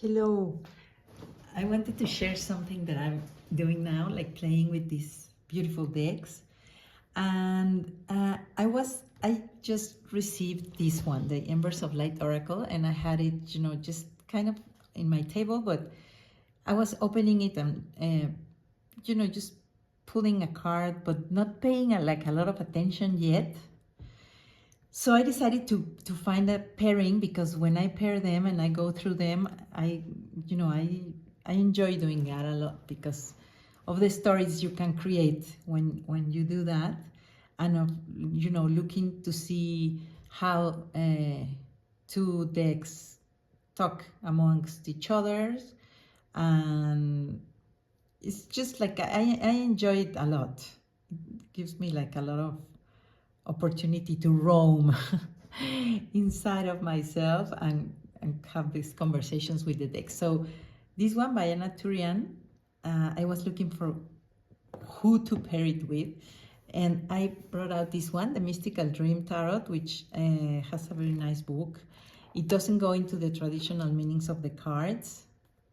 Hello. I wanted to share something that I'm doing now, like playing with these beautiful decks. And I just received this one, the Embers of Light Oracle, and I had it, just kind of in my table, but I was opening it and, just pulling a card, but not paying like a lot of attention yet. So I decided to find a pairing, because when I pair them and I go through them, I enjoy doing that a lot because of the stories you can create when you do that, and of looking to see how two decks talk amongst each others, and it's just like I enjoy it a lot. It gives me like a lot of opportunity to roam inside of myself and have these conversations with the deck. So this one by Anna Turian, I was looking for who to pair it with, and I brought out this one, the Mystical Dream Tarot, which has a very nice book. It doesn't go into the traditional meanings of the cards.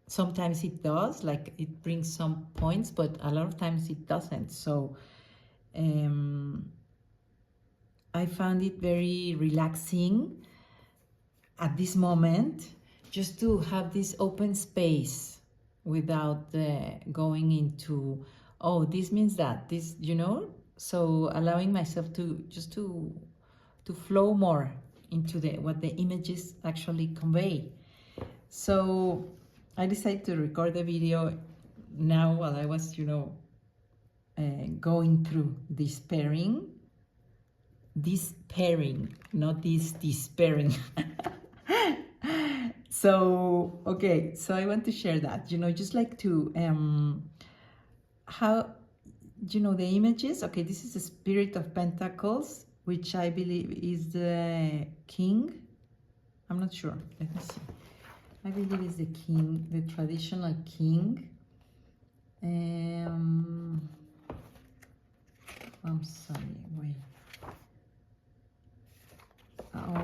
Sometimes it does, like it brings some points, but a lot of times it doesn't. So I found it very relaxing at this moment, just to have this open space without going into, oh, this means that, this, so allowing myself to just to flow more into what the images actually convey. So I decided to record the video now while I was, going through this pairing. This pairing, not this pairing. So, okay, so I want to share that, just like to, how, the images. Okay, this is the Spirit of Pentacles, which I believe is the King. I'm not sure. Let me see. I believe it's the King, the traditional King. I'm sorry, wait. Oh,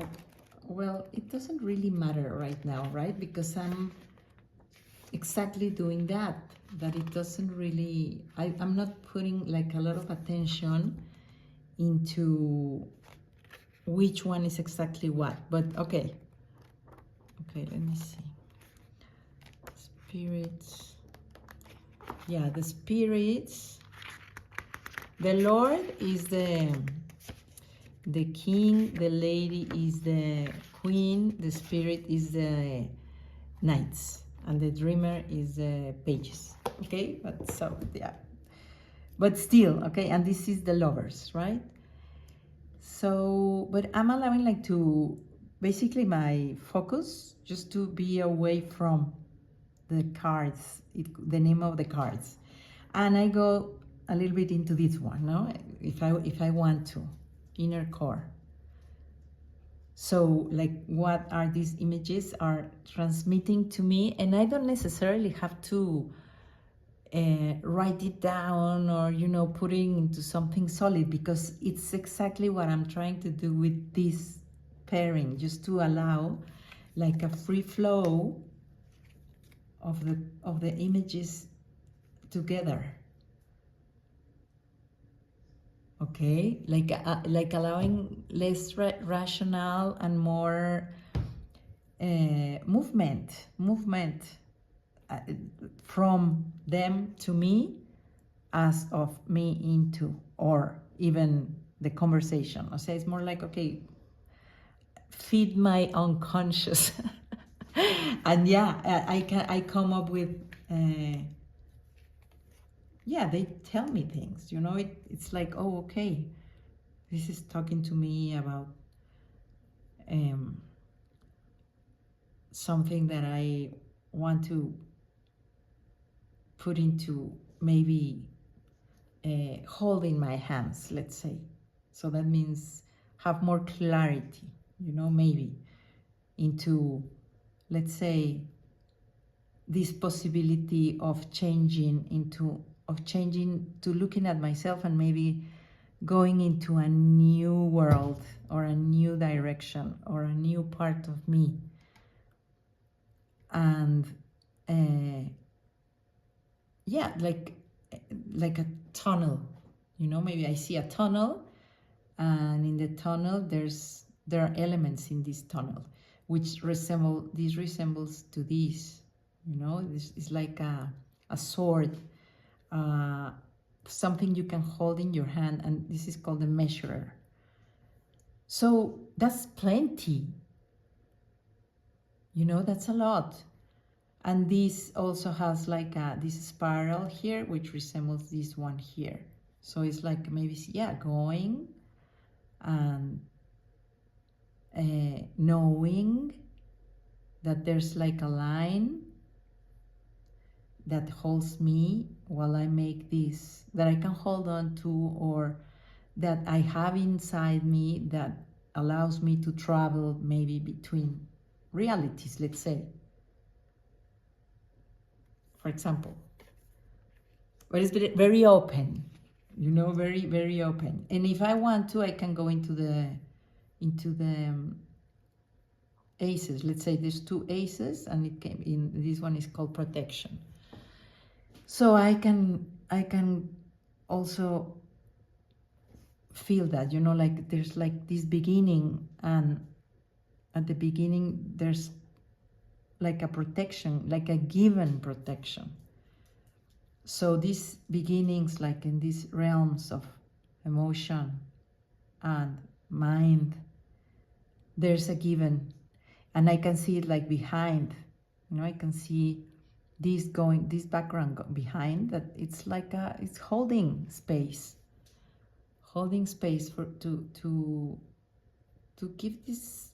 well, it doesn't really matter right now, right? Because I'm exactly doing that it doesn't really, I'm not putting like a lot of attention into which one is exactly what. But okay, let me see. Spirits. Yeah, the spirits. The Lord is the King, the Lady is the Queen, the Spirit is the Knights, and the Dreamer is the Pages. Okay, but so yeah, but still, okay, and this is the Lovers, right? So, but I'm allowing like to, basically my focus just to be away from the cards, the name of the cards, and I go a little bit into this one, no? If I want to, inner core. So like, what are these images are transmitting to me? And I don't necessarily have to write it down or, put it into something solid, because it's exactly what I'm trying to do with this pairing, just to allow like a free flow of the images together. Okay, like allowing less rational and more movement from them to me, as of me into, or even the conversation. I say it's more like, okay, feed my unconscious. And yeah, I come up with yeah, they tell me things, it's like, oh, okay, this is talking to me about something that I want to put into, maybe holding my hands, let's say. So that means have more clarity, maybe into, let's say, this possibility of changing to looking at myself and maybe going into a new world or a new direction or a new part of me. and yeah, like a tunnel, you know, maybe I see a tunnel, and in the tunnel there are elements in this tunnel which resembles to this, you know. This is like a sword, uh, something you can hold in your hand, and this is called the measurer. So that's plenty, you know, that's a lot. And this also has like this spiral here, which resembles this one here. So it's like maybe, yeah, going and knowing that there's like a line that holds me while I make this, that I can hold on to, or that I have inside me that allows me to travel maybe between realities, let's say, for example. But it's very open, you know, very, very open. And if I want to, I can go into the aces. Let's say there's 2 aces, and it came in, this one is called protection. So I can also feel that, you know, like there's like this beginning, and at the beginning there's like a protection, like a given protection. So these beginnings, like in these realms of emotion and mind, there's a given, and I can see it like behind, you know, I can see this background behind that. It's like it's holding space for to give this,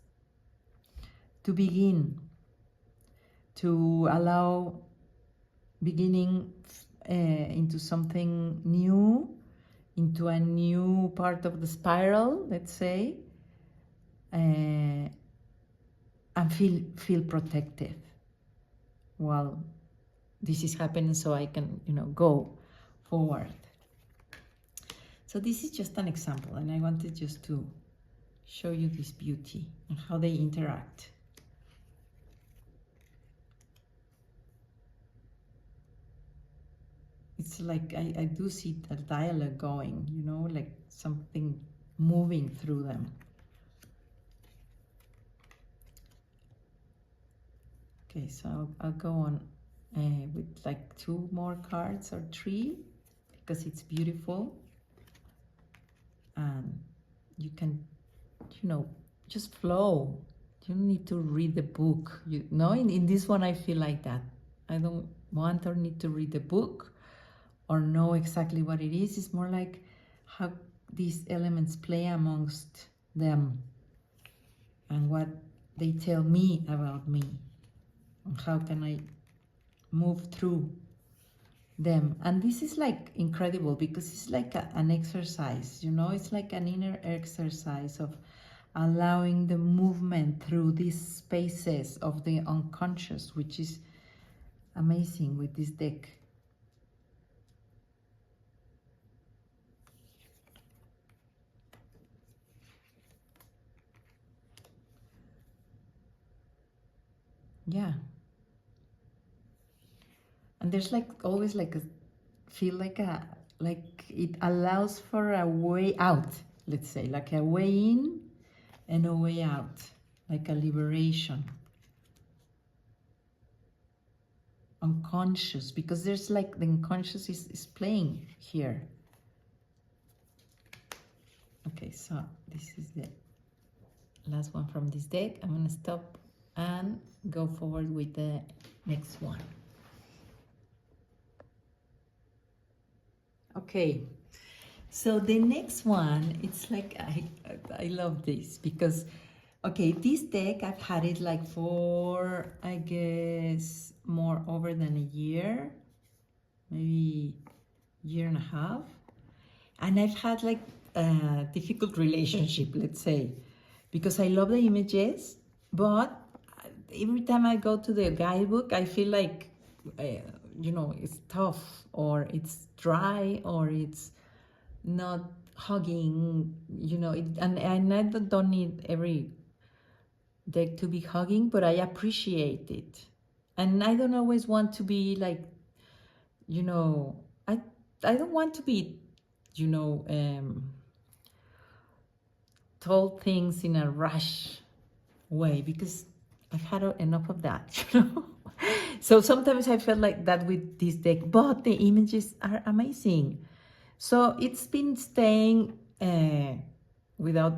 to begin, to allow beginning into something new, into a new part of the spiral, let's say, and feel protected while this is happening, so I can, you know, go forward. So this is just an example, and I wanted just to show you this beauty and how they interact. It's like I do see a dialogue going, you know, like something moving through them. Okay, so I'll go on with like 2 more cards or 3, because it's beautiful, and you can, you know, just flow. You don't need to read the book, you know. In this one I feel like that I don't want or need to read the book or know exactly what it is. It's more like how these elements play amongst them and what they tell me about me, and how can I move through them. And this is like incredible, because it's like an exercise, you know. It's like an inner exercise of allowing the movement through these spaces of the unconscious, which is amazing with this deck. Yeah. And there's like always like feel like it allows for a way out, let's say, like a way in and a way out, like a liberation. Unconscious, because there's like the unconscious is playing here. Okay, so this is the last one from this deck. I'm gonna stop and go forward with the next one. Okay, so the next one, it's like I love this, because okay, this deck I've had it like for, I guess, more over than a year, maybe year and a half, and I've had like a difficult relationship, let's say, because I love the images, but every time I go to the guidebook, I feel like you know, it's tough, or it's dry, or it's not hugging, you know. And I don't need every deck to be hugging, but I appreciate it. And I don't always want to be like, you know, I don't want to be, you know, told things in a rush way, because I've had enough of that, you know. So sometimes I felt like that with this deck, but the images are amazing. So it's been staying without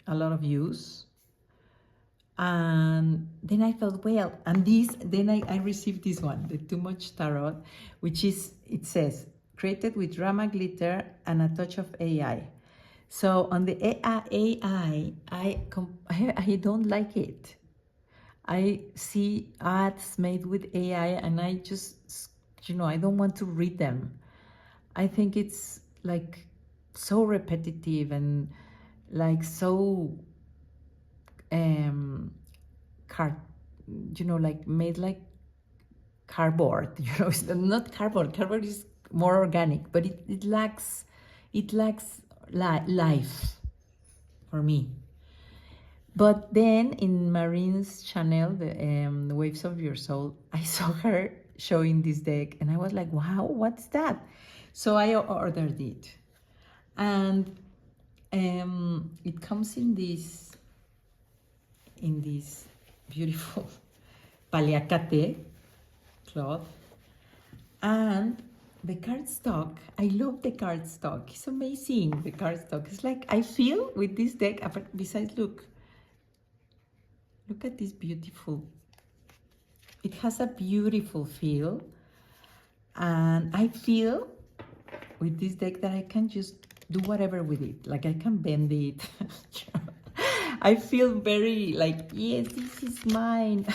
a lot of use. And then I thought, well, and this, then I received this one, the Too Much Tarot, which is, it says, created with drama, glitter, and a touch of AI. So on the AI, I don't like it. I see ads made with AI and I just, you know, I don't want to read them. I think it's like so repetitive and like so card, you know, like made like cardboard. You know, it's not cardboard. Cardboard is more organic, but it lacks life for me. But then in Marine's channel, the Waves of Your Soul, I saw her showing this deck, and I was like, wow, what's that? So I ordered it, and it comes in this beautiful paliacate cloth, and the cardstock. I love the cardstock. It's amazing. The cardstock. It's like I feel with this deck. Besides, look at this beautiful. It has a beautiful feel, and I feel with this deck that I can just do whatever with it. Like I can bend it. I feel very like, yes, this is mine.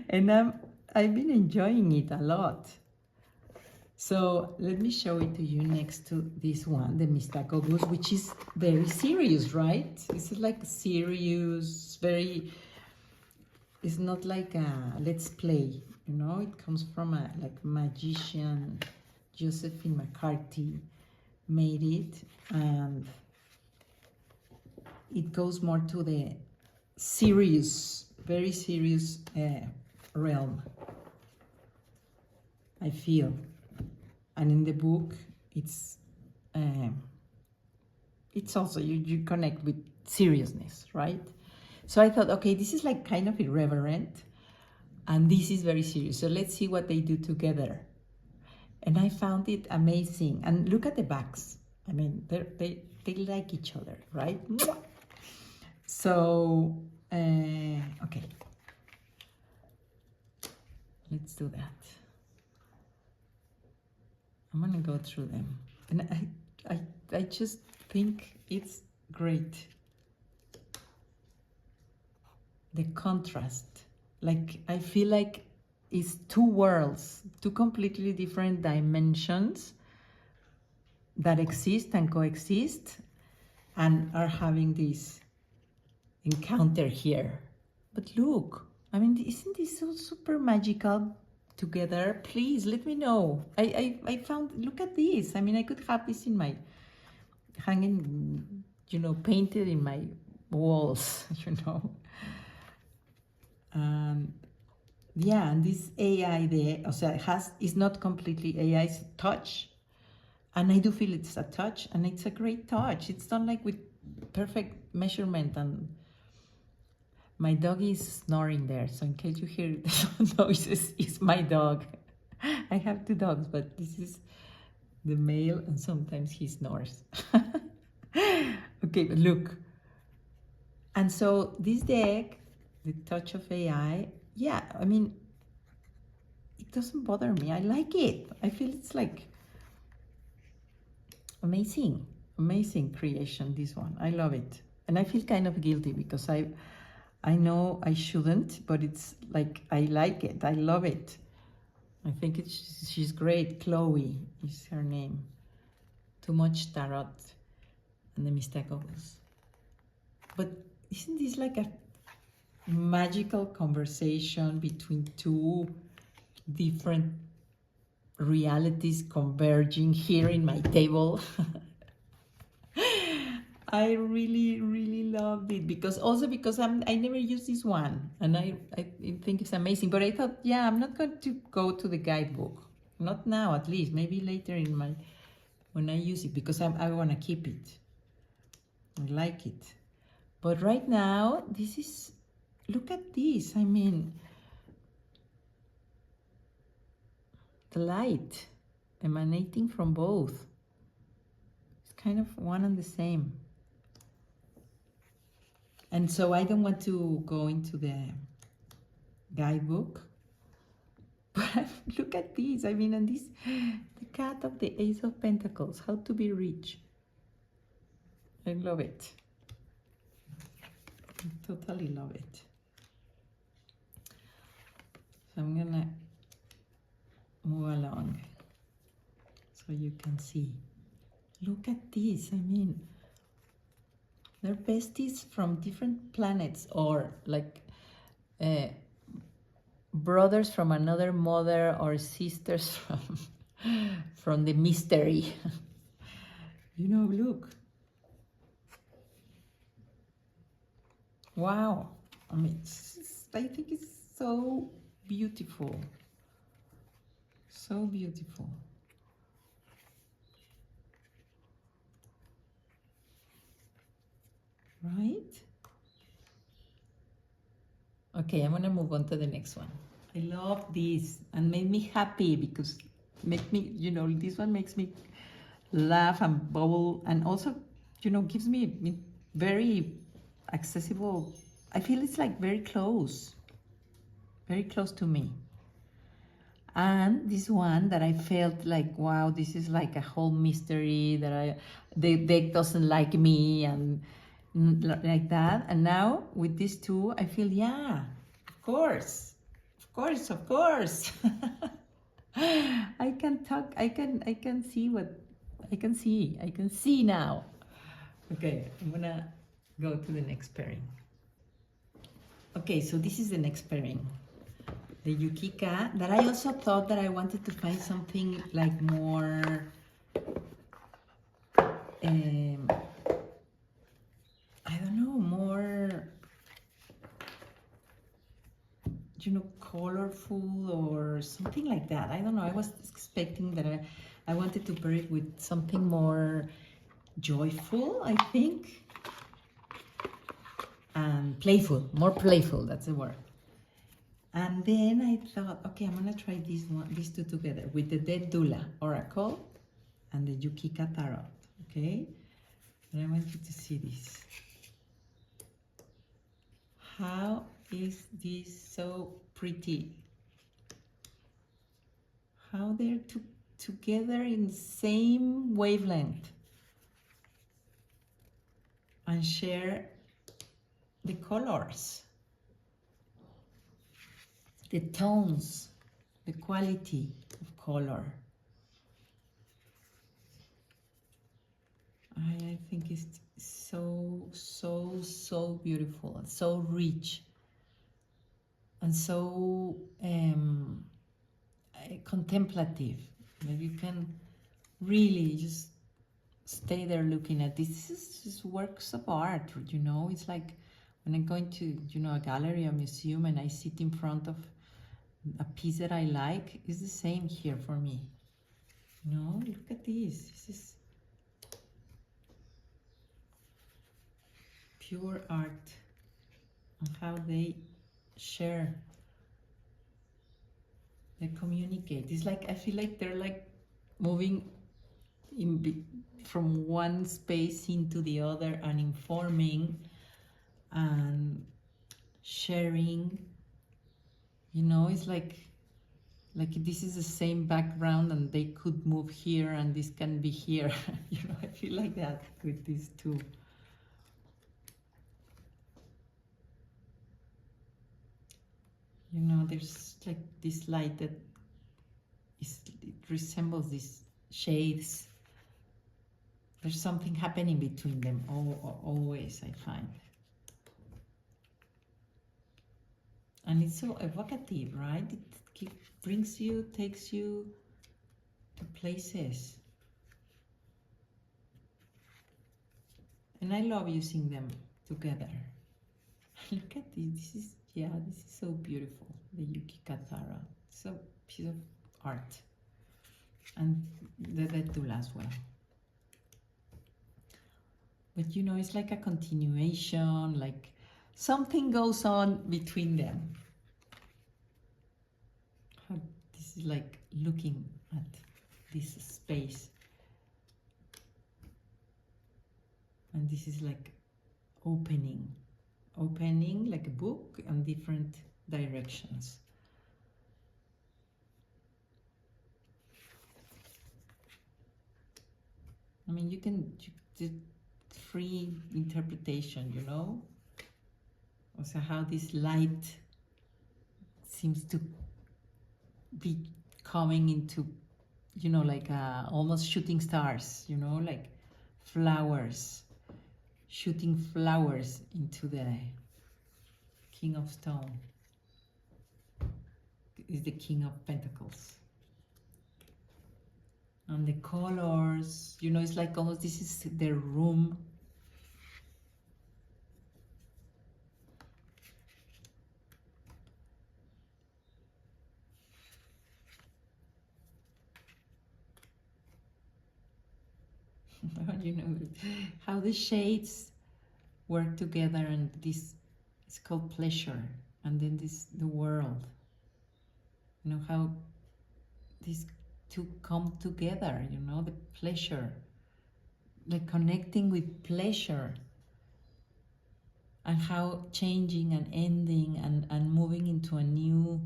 And I've been enjoying it a lot. So let me show it to you next to this one, the Mistako Goose, which is very serious, right? This is like serious, very, it's not like a let's play, you know? It comes from a like magician, Josephine McCarthy made it, and it goes more to the serious, very serious realm, I feel. And in the book, it's also, you connect with seriousness, right? So I thought, okay, this is like kind of irreverent, and this is very serious. So let's see what they do together. And I found it amazing. And look at the backs. I mean, they like each other, right? So, okay. Let's do that. I'm gonna go through them. And I just think it's great. The contrast. Like, I feel like it's two worlds, two completely different dimensions that exist and coexist and are having this encounter here. But look, I mean, isn't this so super magical together? Please let me know. I found, look at this. I mean, I could have this in my hanging, you know, painted in my walls, you know. Yeah, and this AI there, so it's not completely AI, it's a touch. And I do feel it's a touch, and it's a great touch. It's done like with perfect measurement. And my dog is snoring there, so in case you hear the noises, it's my dog. I have two dogs, but this is the male, and sometimes he snores. Okay, but look. And so this deck, the touch of AI, yeah, I mean, it doesn't bother me. I like it. I feel it's like amazing creation, this one. I love it. And I feel kind of guilty because I know I shouldn't, but it's like, I like it. I love it. I think she's great. Chloe is her name. Too Much Tarot and the Mysticals. But isn't this like a magical conversation between two different realities converging here in my table? I really, really loved it because I never used this one, and I think it's amazing. But I thought, yeah, I'm not going to go to the guidebook, not now at least. Maybe later in my when I use it because I want to keep it. I like it, but right now this is. Look at this. I mean, the light emanating from both. It's kind of one and the same. And so I don't want to go into the guidebook. But look at this. I mean, and this, the card of the Ace of Pentacles, how to be rich. I love it. I totally love it. So I'm gonna move along so you can see. Look at this. I mean, they're besties from different planets, or like brothers from another mother, or sisters from the mystery. You know, look. Wow. I mean, I think it's so beautiful. So beautiful. Right? Okay, I'm gonna move on to the next one. I love this and made me happy because make me, you know, this one makes me laugh and bubble, and also, you know, gives me very accessible. I feel it's like very close to me. And this one that I felt like, wow, this is like a whole mystery that the deck doesn't like me and like that. And now with these two, I feel, yeah, of course, of course, of course. I can talk, I can see what, I can see now. Okay, I'm gonna go to the next pairing. Okay, so this is the next pairing. The Yukika, that I also thought that I wanted to find something like more I don't know, more, you know, colorful or something like that. I don't know. I was expecting that I wanted to pair it with something more joyful, I think, and playful, more playful. That's the word. And then I thought, okay, I'm gonna try these two together with the Dead Doula Oracle and the Yukika Tarot. Okay, and I want you to see this. How is this so pretty? How they're together in same wavelength and share the colors, the tones, the quality of color. I think it's so beautiful and so rich and so contemplative. Like you can really just stay there looking at this. This is just works of art, you know. It's like when I'm going to, you know, a gallery or museum and I sit in front of a piece that I like. It's the same here for me. You know, look at this. This is pure art and how they share, they communicate. It's like, I feel like they're like moving from one space into the other and informing and sharing. You know, it's like this is the same background and they could move here and this can be here. You know, I feel like that with these two. You know, there's like this light that it resembles these shades. There's something happening between them always, I find. And it's so evocative, right? It brings you, takes you to places. And I love using them together. Look at this. This is so beautiful. The Yuki Katara. So piece of art. And the Betula as well. But you know, it's like a continuation, like something goes on between them. This is like looking at this space. And this is like opening like a book in different directions. I mean, you can do free interpretation, you know? Also how this light seems to be coming into, you know, like almost shooting stars, you know, like flowers, shooting flowers into the King of Stone. Is the King of Pentacles. And the colors, you know, it's like almost this is their room. You know, how the shades work together, and this is called pleasure. And then this, the world. You know, how these two come together, you know, the pleasure. Like connecting with pleasure. And how changing and ending and moving into a new,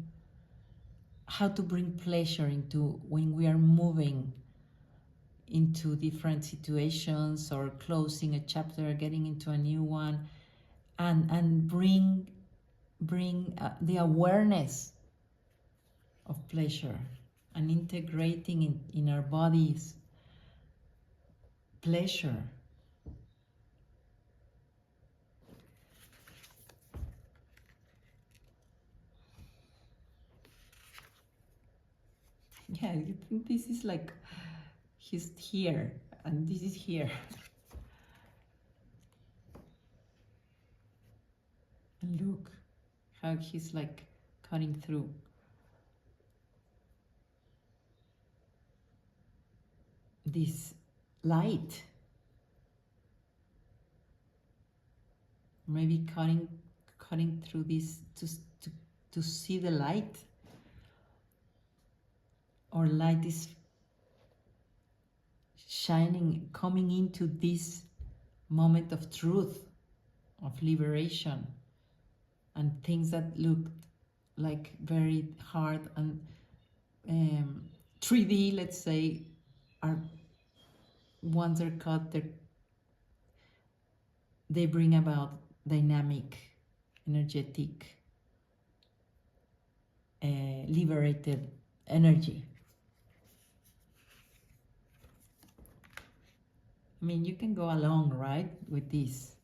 how to bring pleasure into when we are moving into different situations or closing a chapter, getting into a new one, and bring the awareness of pleasure and integrating in our bodies pleasure. Yeah, you think this is like he's here and this is here. And look how he's like cutting through. This light. Maybe cutting through this to see the light. Or light is shining, coming into this moment of truth, of liberation, and things that looked like very hard and 3D, let's say, are once they're cut, they bring about dynamic, energetic, liberated energy. I mean, you can go along, right, with this.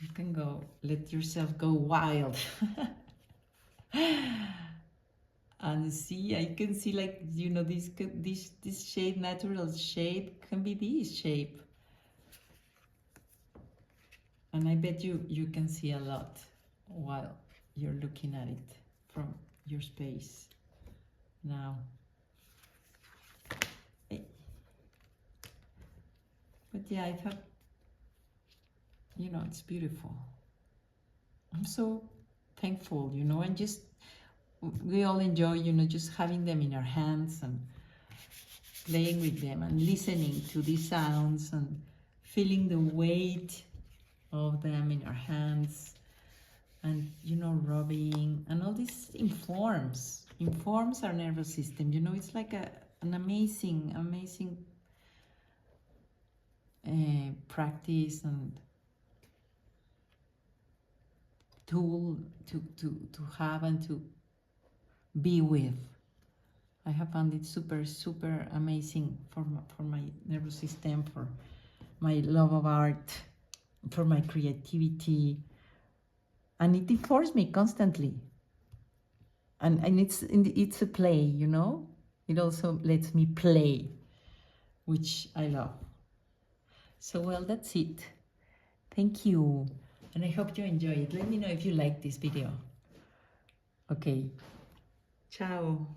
You can go, let yourself go wild. And see, I can see, like, you know, this shade, natural shade, can be this shape. And I bet you can see a lot while you're looking at it from your space now. But yeah, I thought, you know, it's beautiful. I'm so thankful, you know, and just, we all enjoy, you know, just having them in our hands and playing with them and listening to these sounds and feeling the weight of them in our hands and, you know, rubbing, and all this informs our nervous system, you know. It's like an amazing practice and tool to have and to be with. I have found it super amazing for my nervous system, for my love of art, for my creativity, and it informs me constantly. And it's a play, you know. It also lets me play, which I love. So well, that's it. Thank you. And I hope you enjoy it. Let me know if you like this video. Okay. Ciao.